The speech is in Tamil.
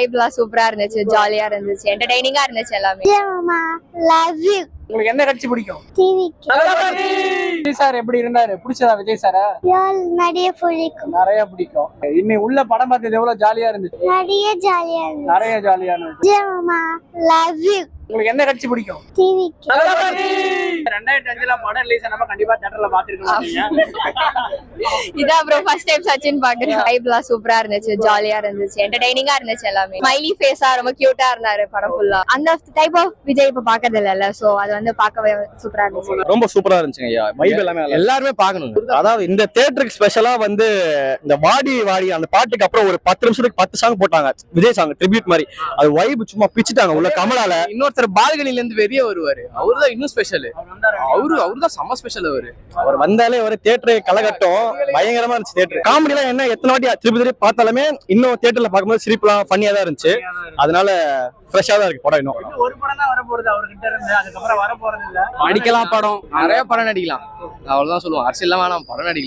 வைப்லாம் சூப்பரா இருந்துச்சு, ஜாலியா இருந்துச்சு, என்டர்டெய்னிங்கா இருந்துச்சு எல்லாமே. Love you. உங்களுக்கு என்ன கட்சி பிடிக்கும்? விஜய் சார் எப்படி இருந்தாரு? பிடிச்சதா விஜய் சாரா? நிறைய பிடிக்கும். நிறைய பிடிக்கும். இன்னைக்கு உள்ள படம் பார்த்தது எவ்வளவு ஜாலியா இருந்துச்சு? நிறைய ஜாலியா இருந்துச்சு. நிறைய ஜாலியா இருந்துச்சு. Love you. உங்களுக்கு என்ன கட்சி பிடிக்கும்? 2005ல படம் ரிலீஸ் ஆனப்ப கண்டிப்பா தியேட்டர்ல பாத்துருக்கீங்க. இதான் ப்ரோ ஃபர்ஸ்ட் டைம் சச்சின் பாக்குறேன். வைப்லாம் சூப்பரா இருந்துச்சு, ஜாலியா இருந்துச்சு, என்டர்டெய்னிங்கா இருந்துச்சு எல்லாமே. ஸ்மைலி ஃபேஸா ரொம்ப கியூட்டா இருந்தாரு படம் ஃபுல்லா. அந்த டைப் ஆஃப் விஜய் இப்ப பாக்குறது இல்ல, சோ அது வந்து பார்க்கவே சூப்பரா இருந்துச்சு. ரொம்ப சூப்பரா இருந்துச்சுங்க ஐயா. வைப் எல்லாமே எல்லாருமே பார்க்கணும். அதாவது இந்த தியேட்டருக்கு ஸ்பெஷலா வந்து இந்த வாடி வாடி அந்த பாட்டுக்கு அப்புறம் ஒரு 10 நிமிஷத்துக்கு 10 சாங் போட்டாங்க, விஜய் சாங் ட்ரிபியூட் மாதிரி. அது வைப் சும்மா பிச்சுட்டாங்க உள்ள. கமலால இன்னொருத்தர் பால்கனில இருந்து வெளியே வருவாரு, அவருதான் இன்னும் ஸ்பெஷல். அவருதான் செம்ம ஸ்பெஷல். அவர் வந்தாலே ஒரு தியேட்டர் கலகட்டம் பயங்கரமா இருந்துச்சு. தியேட்டர் காமெடி எல்லாம் என்ன எத்தனை வாட்டி திருப்பி பார்த்தாலுமே இன்னும் தியேட்டர்ல பார்க்கும்போது சிரிப்புலாம் ஃபன்னியா தான் இருந்துச்சு. அதனால ஃப்ரெஷ்ஷா தான் இருக்கு படம். இன்னும் ஒரு படம் தான் வர போறது அவர்கிட்ட இருந்து, அதுக்கப்புறம் வர போறது இல்ல. நடிக்கலாம், படம் நிறைய படம் நடிக்கலாம், அவ்வளவுதான் சொல்லுவோம். அரசியல் வேணாம், படம் நடிக்கலாம்.